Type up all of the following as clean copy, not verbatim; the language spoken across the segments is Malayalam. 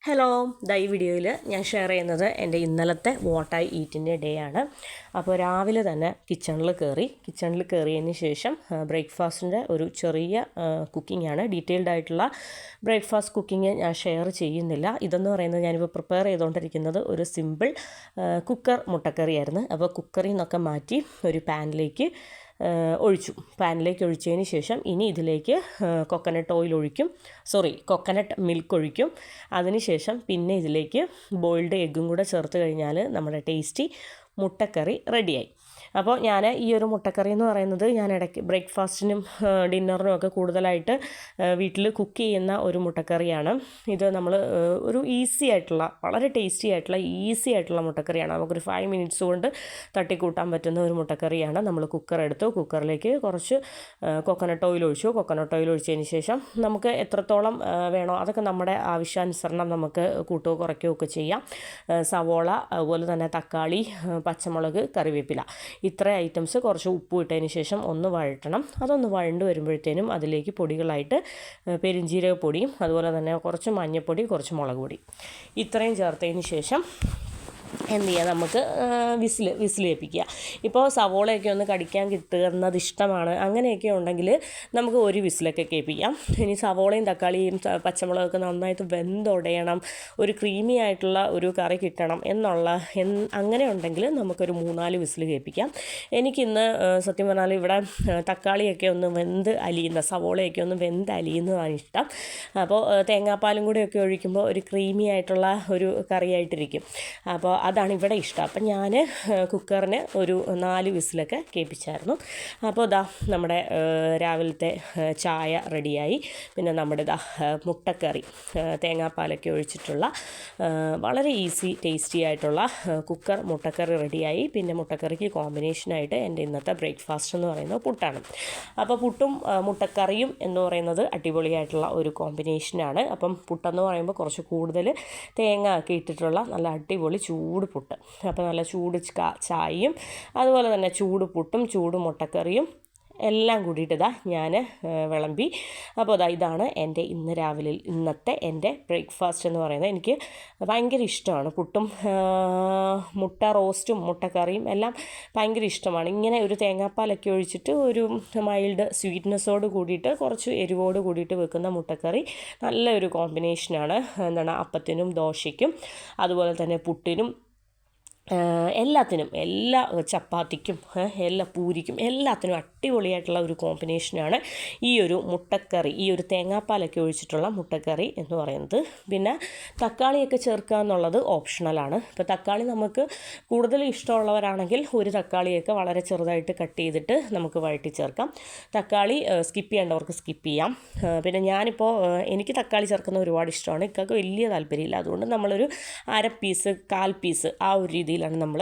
ഹലോ, ഈ വീഡിയോയിൽ ഞാൻ ഷെയർ ചെയ്യുന്നത് എൻ്റെ ഇന്നലത്തെ വാട്ട് ഐ ഈറ്റിൻ്റെ ഡേ ആണ്. അപ്പോൾ രാവിലെ തന്നെ കിച്ചണിൽ കയറിയതിന് ശേഷം ബ്രേക്ക്ഫാസ്റ്റിൻ്റെ ഒരു ചെറിയ കുക്കിംഗ് ആണ്. ഡീറ്റെയിൽഡ് ആയിട്ടുള്ള ബ്രേക്ക്ഫാസ്റ്റ് കുക്കിംഗ് ഞാൻ ഷെയർ ചെയ്യുന്നില്ല. ഇതെന്ന് പറയുന്നത് ഞാനിപ്പോൾ പ്രിപ്പയർ ചെയ്തുകൊണ്ടിരിക്കുന്നത് ഒരു സിമ്പിൾ കുക്കർ മുട്ടക്കറിയായിരുന്നു. അപ്പോൾ കുക്കറിൽ നിന്നൊക്കെ മാറ്റി ഒരു പാനിലേക്ക് ഒഴിച്ചതിന് ശേഷം ഇനി ഇതിലേക്ക് കൊക്കനട്ട് മിൽക്ക് ഒഴിക്കും. അതിനുശേഷം പിന്നെ ഇതിലേക്ക് ബോയിൽഡ് എഗ്ഗും കൂടെ ചേർത്ത് കഴിഞ്ഞാൽ നമ്മുടെ ടേസ്റ്റി മുട്ടക്കറി റെഡിയായി. അപ്പോൾ ഞാൻ ഈ ഒരു മുട്ടക്കറി എന്ന് പറയുന്നത് ഞാൻ ഇടയ്ക്ക് ബ്രേക്ക്ഫാസ്റ്റിനും ഡിന്നറിനും ഒക്കെ കൂടുതലായിട്ട് വീട്ടിൽ കുക്ക് ചെയ്യുന്ന ഒരു മുട്ടക്കറിയാണ്. ഇത് നമ്മൾ ഒരു വളരെ ടേസ്റ്റി ആയിട്ടുള്ള മുട്ടക്കറിയാണ്. നമുക്കൊരു 5 മിനിറ്റ്സ് കൊണ്ട് തട്ടിക്കൂട്ടാൻ പറ്റുന്ന ഒരു മുട്ടക്കറിയാണ്. നമ്മൾ കുക്കറിലേക്ക് കുറച്ച് കോക്കനട്ട് ഓയിൽ ഒഴിച്ചതിന് ശേഷം നമുക്ക് എത്രത്തോളം വേണോ അതൊക്കെ നമ്മുടെ ആവശ്യാനുസരണം നമുക്ക് കൂട്ടുകയോ കുറയ്ക്കുകയോ ഒക്കെ ചെയ്യാം. സവോള, അതുപോലെ തന്നെ തക്കാളി, പച്ചമുളക്, കറിവേപ്പില, ഇത്ര ഐറ്റംസ് കുറച്ച് ഉപ്പ് ഇട്ടതിന് ശേഷം ഒന്ന് വഴറ്റണം. അതൊന്ന് വഴണ്ട് വരുമ്പോഴത്തേനും അതിലേക്ക് പൊടികളായിട്ട് പെരുംജീരകപ്പൊടിയും അതുപോലെ തന്നെ കുറച്ച് മഞ്ഞൾപ്പൊടി, കുറച്ച് മുളക് പൊടി ഇത്രയും ചേർത്തതിന് ശേഷം എന്ത് ചെയ്യുക, നമുക്ക് വിസിൽ കേൾപ്പിക്കുക. ഇപ്പോൾ സവോളയൊക്കെ ഒന്ന് കടിക്കാൻ കിട്ടുന്നത് ഇഷ്ടമാണ് അങ്ങനെയൊക്കെ ഉണ്ടെങ്കിൽ നമുക്ക് ഒരു വിസിലൊക്കെ കേൾപ്പിക്കാം. ഇനി സവോളയും തക്കാളിയും പച്ചമുളകൊക്കെ നന്നായിട്ട് വെന്തുടയണം, ഒരു ക്രീമി ആയിട്ടുള്ള ഒരു കറി കിട്ടണം അങ്ങനെ ഉണ്ടെങ്കിൽ നമുക്കൊരു 3-4 വിസിൽ കേൾപ്പിക്കാം. എനിക്കിന്ന് സത്യം പറഞ്ഞാൽ ഇവിടെ തക്കാളിയൊക്കെ ഒന്ന് സവോളയൊക്കെ ഒന്ന് വെന്ത് അലിയുന്നതാണ് ഇഷ്ടം. അപ്പോൾ തേങ്ങാപ്പാലും കൂടെയൊക്കെ ഒഴിക്കുമ്പോൾ ഒരു ക്രീമി ആയിട്ടുള്ള ഒരു കറിയായിട്ടിരിക്കും. അപ്പോൾ അതാണ് ഇവിടെ ഇഷ്ടം. അപ്പം ഞാൻ കുക്കറിന് ഒരു 4 വിസിലൊക്കെ കേൾപ്പിച്ചായിരുന്നു. അപ്പോൾ നമ്മുടെ രാവിലത്തെ ചായ റെഡിയായി. പിന്നെ നമ്മുടെ മുട്ടക്കറി, തേങ്ങാപ്പാലൊക്കെ ഒഴിച്ചിട്ടുള്ള വളരെ ടേസ്റ്റി ആയിട്ടുള്ള കുക്കർ മുട്ടക്കറി റെഡിയായി. പിന്നെ മുട്ടക്കറിക്ക് കോമ്പിനേഷനായിട്ട് എൻ്റെ ഇന്നത്തെ ബ്രേക്ക്ഫാസ്റ്റ് എന്ന് പറയുന്നത് പുട്ടാണ്. അപ്പോൾ പുട്ടും മുട്ടക്കറിയും എന്ന് പറയുന്നത് അടിപൊളിയായിട്ടുള്ള ഒരു കോമ്പിനേഷനാണ്. അപ്പം പുട്ടെന്ന് പറയുമ്പോൾ കുറച്ച് കൂടുതൽ തേങ്ങ ഒക്കെ ഇട്ടിട്ടുള്ള നല്ല അടിപൊളി ചൂട് പുട്ട്. അപ്പോൾ നല്ല ചൂട് ചായയും അതുപോലെ തന്നെ ചൂട് പുട്ടും ചൂട് മുട്ടക്കറിയും എല്ലാം കൂടിയിട്ട് ഞാൻ വിളമ്പി. അപ്പോൾ ഇതാണ് എൻ്റെ ഇന്നത്തെ എൻ്റെ ബ്രേക്ക്ഫാസ്റ്റ് എന്ന് പറയുന്നത്. എനിക്ക് ഭയങ്കര ഇഷ്ടമാണ് പുട്ടും മുട്ട റോസ്റ്റും മുട്ടക്കറിയും എല്ലാം ഭയങ്കര ഇഷ്ടമാണ്. ഇങ്ങനെ ഒരു തേങ്ങാപ്പാലൊക്കെ ഒഴിച്ചിട്ട് ഒരു മൈൽഡ് സ്വീറ്റ്നെസ്സോട് കൂടിയിട്ട് കുറച്ച് എരിവോട് കൂടിയിട്ട് വെക്കുന്ന മുട്ടക്കറി നല്ലൊരു കോമ്പിനേഷനാണ്. അപ്പത്തിനും ദോശയ്ക്കും അതുപോലെ തന്നെ പുട്ടിനും എല്ലാ ചപ്പാത്തിക്കും എല്ലാ പൂരിക്കും എല്ലാത്തിനും അടിപൊളിയായിട്ടുള്ള ഒരു കോമ്പിനേഷനാണ് ഈ ഒരു മുട്ടക്കറി, ഈ ഒരു തേങ്ങാപ്പാലൊക്കെ ഒഴിച്ചിട്ടുള്ള മുട്ടക്കറി എന്ന് പറയുന്നത്. പിന്നെ തക്കാളിയൊക്കെ ചേർക്കുക എന്നുള്ളത് ഓപ്ഷണലാണ്. ഇപ്പോൾ തക്കാളി നമുക്ക് കൂടുതൽ ഇഷ്ടമുള്ളവരാണെങ്കിൽ ഒരു തക്കാളിയൊക്കെ വളരെ ചെറുതായിട്ട് കട്ട് ചെയ്തിട്ട് നമുക്ക് വഴറ്റി ചേർക്കാം. തക്കാളി സ്കിപ്പ് ചെയ്യേണ്ടവർക്ക് സ്കിപ്പ് ചെയ്യാം. പിന്നെ ഞാനിപ്പോൾ എനിക്ക് തക്കാളി ചേർക്കുന്ന ഒരുപാട് ഇഷ്ടമാണ്. ഇക്കൊക്കെ വലിയ താല്പര്യമില്ല. അതുകൊണ്ട് നമ്മളൊരു 1/2 പീസ് 1/4 പീസ് ആ ഒരു രീതിയിലാണ് നമ്മൾ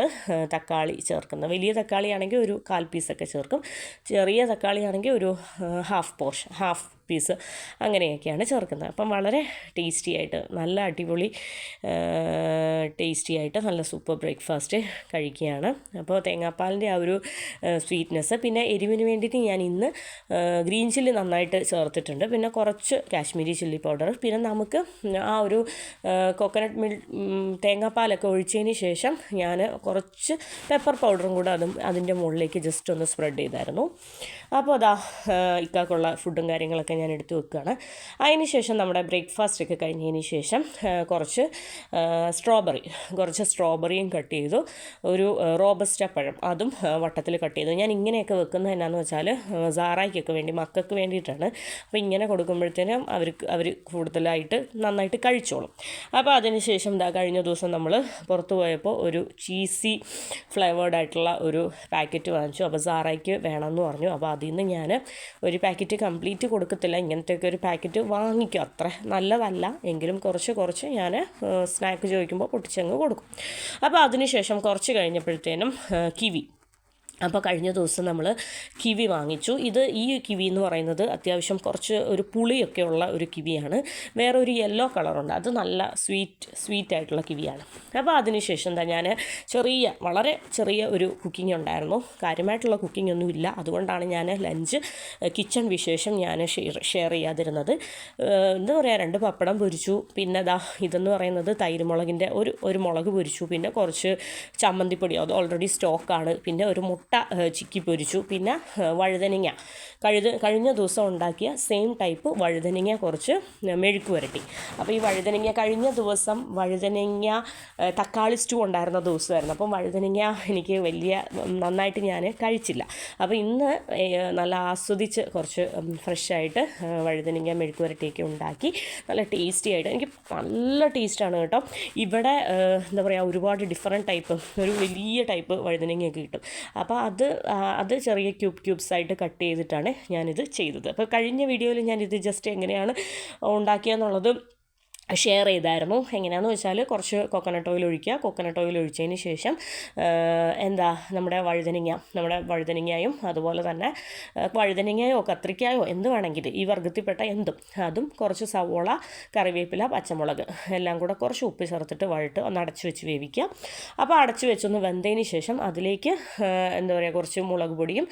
തക്കാളി ചേർക്കുന്നത്. വലിയ തക്കാളിയാണെങ്കിൽ ഒരു 1/4 പീസൊക്കെ ചേർക്കും. ചെറിയ തക്കാളിയാണെങ്കിൽ ഒരു ഹാഫ് പീസ് അങ്ങനെയൊക്കെയാണ് ചേർക്കുന്നത്. അപ്പം വളരെ നല്ല അടിപൊളി നല്ല സൂപ്പർ ബ്രേക്ക്ഫാസ്റ്റ് കഴിക്കുകയാണ്. അപ്പോൾ തേങ്ങാപ്പാലിൻ്റെ ആ ഒരു സ്വീറ്റ്നെസ്, പിന്നെ എരിവിന് വേണ്ടിയിട്ട് ഞാൻ ഇന്ന് ഗ്രീൻ ചില്ലി നന്നായിട്ട് ചേർത്തിട്ടുണ്ട്. പിന്നെ കുറച്ച് കാശ്മീരി ചില്ലി പൗഡർ, പിന്നെ നമുക്ക് ആ ഒരു തേങ്ങാപ്പാലൊക്കെ ഒഴിച്ചതിന് ശേഷം ഞാൻ കുറച്ച് പെപ്പർ പൗഡറും കൂടെ അതിൻ്റെ മുകളിലേക്ക് ജസ്റ്റ് ഒന്ന് സ്പ്രെഡ് ചെയ്തായിരുന്നു. അപ്പോൾ ഇക്കാക്കുള്ള ഫുഡും കാര്യങ്ങളൊക്കെ ഞാൻ എടുത്ത് വെക്കുകയാണ്. അതിന് ശേഷം നമ്മുടെ ബ്രേക്ക്ഫാസ്റ്റ് ഒക്കെ കഴിഞ്ഞതിന് ശേഷം കുറച്ച് സ്ട്രോബെറിയും കട്ട് ചെയ്തു. ഒരു റോബസ്റ്റ പഴം അതും വട്ടത്തിൽ കട്ട് ചെയ്തു. ഞാൻ ഇങ്ങനെയൊക്കെ വെക്കുന്നത് എന്നാന്ന് വെച്ചാൽ സാറായ്ക്കൊക്കെ വേണ്ടി, മക്കൾക്ക് വേണ്ടിയിട്ടാണ്. അപ്പോൾ ഇങ്ങനെ കൊടുക്കുമ്പോഴത്തേനും അവർ കൂടുതലായിട്ട് നന്നായിട്ട് കഴിച്ചോളും. അപ്പോൾ അതിന് ശേഷം കഴിഞ്ഞ ദിവസം നമ്മൾ പുറത്ത് പോയപ്പോൾ ഒരു ചീസി ഫ്ലേവേർഡ് ആയിട്ടുള്ള ഒരു പാക്കറ്റ് വാങ്ങിച്ചു. അപ്പോൾ സാറായ്ക്ക് വേണമെന്ന് പറഞ്ഞു. അപ്പോൾ അതിൽ നിന്ന് ഞാൻ ഒരു പാക്കറ്റ് കംപ്ലീറ്റ് കൊടുക്കത്തില്ല, ഇങ്ങനത്തെയൊക്കെ ഒരു പാക്കറ്റ് വാങ്ങിക്കും. അത്ര നല്ലതല്ല എങ്കിലും കുറച്ച് ഞാൻ സ്നാക്ക് ചോദിക്കുമ്പോൾ പൊട്ടിച്ചങ്ങ് കൊടുക്കും. അപ്പോൾ അതിനുശേഷം കുറച്ച് കഴിഞ്ഞപ്പോഴത്തേനും അപ്പോൾ കഴിഞ്ഞ ദിവസം നമ്മൾ കിവി വാങ്ങിച്ചു. ഈ കിവി എന്ന് പറയുന്നത് അത്യാവശ്യം കുറച്ച് ഒരു പുളിയൊക്കെ ഉള്ള ഒരു കിവിയാണ്. വേറൊരു യെല്ലോ കളറുണ്ട്, അത് നല്ല സ്വീറ്റ് ആയിട്ടുള്ള കിവിയാണ്. അപ്പോൾ അതിനുശേഷം ഞാൻ വളരെ ചെറിയ ഒരു കുക്കിംഗ് ഉണ്ടായിരുന്നു. കാര്യമായിട്ടുള്ള കുക്കിംഗ് ഒന്നും ഇല്ല. അതുകൊണ്ടാണ് ഞാൻ ലഞ്ച് കിച്ചൺ വിശേഷം ഞാൻ ഷെയർ ചെയ്യാതിരുന്നത്. എന്താ പറയുക, 2 പപ്പടം പൊരിച്ചു. പിന്നെ ഇതെന്ന് പറയുന്നത് തൈരുമുളകിൻ്റെ ഒരു മുളക് പൊരിച്ചു. പിന്നെ കുറച്ച് ചമ്മന്തിപ്പൊടി, അത് ഓൾറെഡി സ്റ്റോക്കാണ്. പിന്നെ ഒരു മുട്ട ചിക്കി പൊരിച്ചു. പിന്നെ വഴുതനങ്ങ കഴിഞ്ഞ ദിവസം ഉണ്ടാക്കിയ സെയിം ടൈപ്പ് വഴുതനങ്ങ കുറച്ച് മെഴുക്ക് പുരട്ടി. അപ്പോൾ ഈ വഴുതനങ്ങ കഴിഞ്ഞ ദിവസം തക്കാളി സ്റ്റൂ ഉണ്ടായിരുന്ന ദിവസമായിരുന്നു. അപ്പം വഴുതനങ്ങ എനിക്ക് നന്നായിട്ട് ഞാൻ കഴിച്ചില്ല. അപ്പോൾ ഇന്ന് നല്ല ആസ്വദിച്ച് കുറച്ച് ഫ്രഷായിട്ട് വഴുതനങ്ങ മെഴുക്ക് പുരട്ടിയൊക്കെ ഉണ്ടാക്കി നല്ല ടേസ്റ്റി ആയിട്ട്, എനിക്ക് നല്ല ടേസ്റ്റാണ് കേട്ടോ. ഇവിടെ എന്താ പറയുക, ഒരുപാട് ഡിഫറെൻറ്റ് ടൈപ്പ്, ഒരു വലിയ ടൈപ്പ് വഴുതനങ്ങയൊക്കെ കിട്ടും. അപ്പോൾ അത് ചെറിയ ക്യൂബ്സായിട്ട് കട്ട് ചെയ്തിട്ടാണ് ഞാനിത് ചെയ്തത്. അപ്പോൾ കഴിഞ്ഞ വീഡിയോയിൽ ഞാനിത് ജസ്റ്റ് എങ്ങനെയാണ് ഉണ്ടാക്കിയെന്നുള്ളത് ഷെയർ ചെയ്തായിരുന്നു. എങ്ങനെയാണെന്ന് വെച്ചാൽ കുറച്ച് കോക്കനട്ട് ഓയിൽ ഒഴിച്ചതിന് ശേഷം നമ്മുടെ വഴുതനങ്ങയും അതുപോലെ തന്നെ വഴുതനങ്ങയോ കത്രിക്കായോ എന്ത് വേണമെങ്കിൽ ഈ വർഗ്ഗത്തിൽപ്പെട്ട എന്തും, അതും കുറച്ച് സവോള, കറിവേപ്പില, പച്ചമുളക് എല്ലാം കൂടെ കുറച്ച് ഉപ്പ് ചേർത്തിട്ട് വഴട്ട് ഒന്ന് അടച്ചു വെച്ച് വേവിക്കുക. അപ്പോൾ അടച്ചു വെച്ചൊന്ന് വെന്തതിന് ശേഷം അതിലേക്ക് കുറച്ച് മുളക് പൊടിയും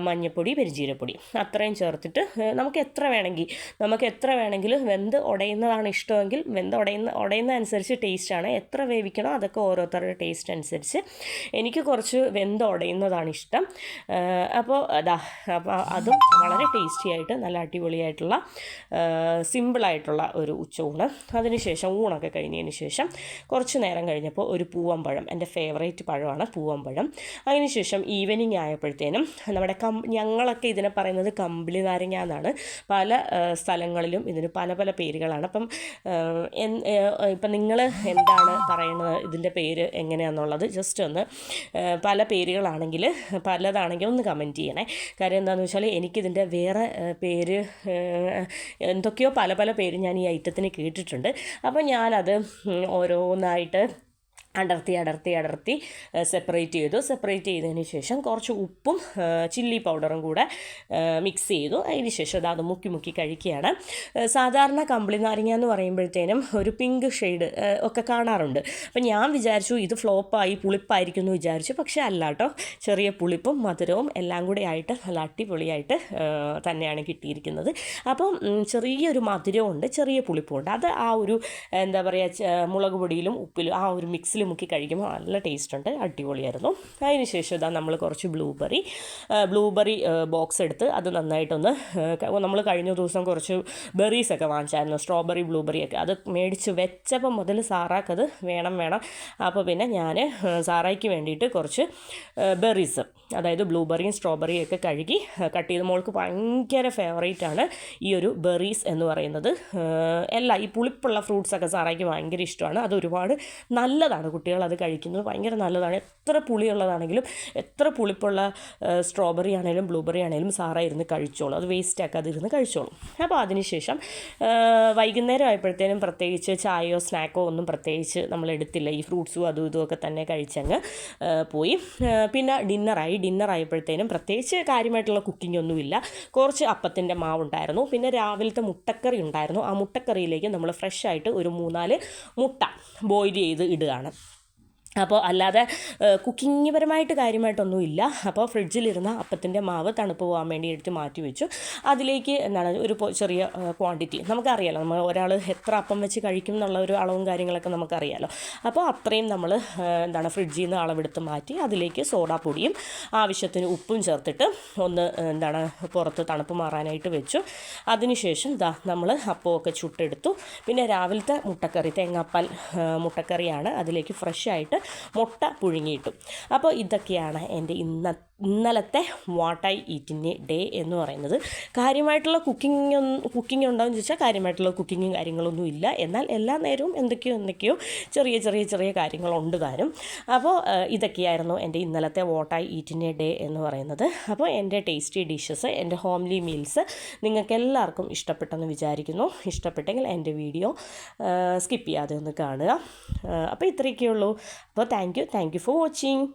മഞ്ഞൾപ്പൊടി, പെരുംജീരകപ്പൊടി അത്രയും ചേർത്തിട്ട് നമുക്ക് എത്ര വേണമെങ്കിൽ വെന്ത് ഉടയുന്നതാണ് ഇഷ്ടമെങ്കിൽ ഉടയുന്ന അനുസരിച്ച് ടേസ്റ്റാണ്. എത്ര വേവിക്കണോ അതൊക്കെ ഓരോരുത്തരുടെ ടേസ്റ്റ് അനുസരിച്ച്. എനിക്ക് കുറച്ച് വെന്ത് ഉടയുന്നതാണ് ഇഷ്ടം. അപ്പോൾ അതും വളരെ ടേസ്റ്റി ആയിട്ട് നല്ല അടിപൊളിയായിട്ടുള്ള സിമ്പിളായിട്ടുള്ള ഒരു ഉച്ചയൂണ്. അതിനുശേഷം ഊണൊക്കെ കഴിഞ്ഞതിന് ശേഷം കുറച്ച് നേരം കഴിഞ്ഞപ്പോൾ ഒരു പൂവമ്പഴം, എൻ്റെ ഫേവറേറ്റ് പഴമാണ് പൂവമ്പഴം. അതിനുശേഷം ഈവനിങ് ആയപ്പോഴത്തേനും ഞങ്ങളൊക്കെ ഇതിനെ പറയുന്നത് കമ്പിളി നാരങ്ങ എന്നാണ്. പല സ്ഥലങ്ങളിലും ഇതിന് പല പല പേരുകളാണ്. അപ്പം ഇപ്പം നിങ്ങൾ എന്താണ് പറയുന്നത്, ഇതിൻ്റെ പേര് എങ്ങനെയാണെന്നുള്ളത് ജസ്റ്റ് ഒന്ന്, പല പേരുകളാണെങ്കിൽ പലതാണെങ്കിൽ ഒന്ന് കമൻറ്റ് ചെയ്യണേ. കാര്യം എന്താണെന്ന് വെച്ചാൽ എനിക്കിതിൻ്റെ വേറെ പേര് എന്തൊക്കെയോ പല പല പേര് ഞാൻ ഈ ഐറ്റത്തിന് കേട്ടിട്ടുണ്ട്. അപ്പോൾ ഞാനത് ഓരോന്നായിട്ട് അടർത്തി സെപ്പറേറ്റ് ചെയ്തതിന് ശേഷം കുറച്ച് ഉപ്പും ചില്ലി പൗഡറും കൂടെ മിക്സ് ചെയ്തു. അതിന് ശേഷം അത് മുക്കി കഴിക്കുകയാണ്. സാധാരണ കമ്പിളി നാരങ്ങ എന്ന് പറയുമ്പോഴത്തേനും ഒരു പിങ്ക് ഷെയ്ഡ് ഒക്കെ കാണാറുണ്ട്. അപ്പം ഞാൻ വിചാരിച്ചു ഇത് ഫ്ലോപ്പായി പുളിപ്പായിരിക്കും എന്ന് വിചാരിച്ചു. പക്ഷേ അല്ല കേട്ടോ, ചെറിയ പുളിപ്പും മധുരവും എല്ലാം കൂടെ ആയിട്ട് നല്ല അടിപൊളിയായിട്ട് തന്നെയാണ് കിട്ടിയിരിക്കുന്നത്. അപ്പം ചെറിയൊരു മധുരമുണ്ട്, ചെറിയ പുളിപ്പുമുണ്ട്. അത് ആ ഒരു എന്താ പറയുക, മുളക് പൊടിയിലും ഉപ്പിലും ആ ഒരു മിക്സിൽ മുക്കി കഴിക്കുമ്പോൾ നല്ല ടേസ്റ്റ് ഉണ്ട്, അടിപൊളിയായിരുന്നു. അതിന് ശേഷം നമ്മൾ കുറച്ച് ബ്ലൂബെറി ബോക്സ് എടുത്ത് അത് നന്നായിട്ടൊന്ന്, നമ്മൾ കഴിഞ്ഞ ദിവസം കുറച്ച് ബെറീസൊക്കെ വാങ്ങിച്ചായിരുന്നു, സ്ട്രോബെറി ബ്ലൂബെറിയൊക്കെ. അത് മേടിച്ച് വെച്ചപ്പോൾ മുതൽ സാറാക്കത് വേണം. അപ്പോൾ പിന്നെ ഞാൻ സാറായ്ക്ക് വേണ്ടിയിട്ട് കുറച്ച് ബെറീസ്, അതായത് ബ്ലൂബെറിയും സ്ട്രോബെറിയും ഒക്കെ കഴുകി കട്ട് ചെയ്ത്, മോൾക്ക് ഭയങ്കര ഫേവറേറ്റാണ് ഈ ഒരു ബെറീസ് എന്ന് പറയുന്നത്. ഈ പുളിപ്പുള്ള ഫ്രൂട്ട്സൊക്കെ സാറായ്ക്ക് ഭയങ്കര ഇഷ്ടമാണ്. അത് ഒരുപാട് നല്ലതാണ്, കുട്ടികൾ അത് കഴിക്കുന്നത് ഭയങ്കര നല്ലതാണ്. എത്ര പുളിയുള്ളതാണെങ്കിലും എത്ര പുളിപ്പുള്ള സ്ട്രോബെറി ആണെങ്കിലും ബ്ലൂബെറി ആണെങ്കിലും സാറ ഇരുന്ന് കഴിച്ചോളും, അത് വേസ്റ്റ് ആക്കാതിരുന്ന് കഴിച്ചോളും. അപ്പോൾ അതിനുശേഷം വൈകുന്നേരം ആയപ്പോഴത്തേനും പ്രത്യേകിച്ച് ചായയോ സ്നാക്കോ ഒന്നും പ്രത്യേകിച്ച് നമ്മൾ എടുത്തില്ല. ഈ ഫ്രൂട്ട്സും അതും ഇതുമൊക്കെ തന്നെ കഴിച്ചങ്ങ് പോയി. പിന്നെ ഡിന്നറായപ്പോഴത്തേനും പ്രത്യേകിച്ച് കാര്യമായിട്ടുള്ള കുക്കിംഗ് ഒന്നുമില്ല. കുറച്ച് അപ്പത്തിൻ്റെ മാവുണ്ടായിരുന്നു, പിന്നെ രാവിലത്തെ മുട്ടക്കറി ഉണ്ടായിരുന്നു. ആ മുട്ടക്കറിയിലേക്ക് നമ്മൾ ഫ്രഷായിട്ട് ഒരു 3-4 മുട്ട ബോയിൽ ചെയ്ത് ഇടുകയാണ്. അപ്പോൾ അല്ലാതെ കുക്കിംഗ് പരമായിട്ട് കാര്യമായിട്ടൊന്നുമില്ല. അപ്പോൾ ഫ്രിഡ്ജിലിരുന്ന അപ്പത്തിൻ്റെ മാവ് തണുപ്പ് പോകാൻ വേണ്ടി എടുത്ത് മാറ്റി വെച്ചു. അതിലേക്ക് ഒരു ചെറിയ ക്വാണ്ടിറ്റി നമുക്കറിയാലോ, നമ്മൾ ഒരാൾ എത്ര അപ്പം വെച്ച് കഴിക്കും എന്നുള്ള ഒരു അളവും കാര്യങ്ങളൊക്കെ നമുക്കറിയാലോ. അപ്പോൾ അത്രയും നമ്മൾ ഫ്രിഡ്ജിൽ നിന്ന് അളവെടുത്ത് മാറ്റി അതിലേക്ക് സോഡാപ്പൊടിയും ആവശ്യത്തിന് ഉപ്പും ചേർത്തിട്ട് ഒന്ന് പുറത്ത് തണുപ്പ് മാറാനായിട്ട് വെച്ചു. അതിനുശേഷം നമ്മൾ അപ്പമൊക്കെ ചുട്ടെടുത്തു. പിന്നെ രാവിലത്തെ മുട്ടക്കറി, തേങ്ങാപ്പാൽ മുട്ടക്കറിയാണ്. അതിലേക്ക് ഫ്രഷായിട്ട് മുട്ട പുഴുങ്ങിയിട്ടു. അപ്പോൾ ഇതൊക്കെയാണ് എൻ്റെ ഇന്നലത്തെ what I eat in A day എന്ന് പറയുന്നത്. കാര്യമായിട്ടുള്ള കുക്കിംഗ് ഉണ്ടോയെന്ന് ചോദിച്ചാൽ കാര്യമായിട്ടുള്ള കുക്കിങ്ങും കാര്യങ്ങളൊന്നും ഇല്ല. എന്നാൽ എല്ലാ നേരവും എന്തൊക്കെയോ ചെറിയ കാര്യങ്ങളുണ്ട് താനും. അപ്പോൾ ഇതൊക്കെയായിരുന്നു എൻ്റെ ഇന്നലത്തെ what I eat in A day എന്ന് പറയുന്നത്. അപ്പോൾ എൻ്റെ ടേസ്റ്റി ഡിഷസ്, എൻ്റെ ഹോംലി മീൽസ് നിങ്ങൾക്ക് എല്ലാവർക്കും ഇഷ്ടപ്പെട്ടെന്ന് വിചാരിക്കുന്നു. ഇഷ്ടപ്പെട്ടെങ്കിൽ എൻ്റെ വീഡിയോ സ്കിപ്പ് ചെയ്യാതെ ഒന്ന് കാണുക. അപ്പോൾ ഇത്രയൊക്കെയുള്ളൂ. അപ്പോൾ താങ്ക് യു ഫോർ വാച്ചിങ്.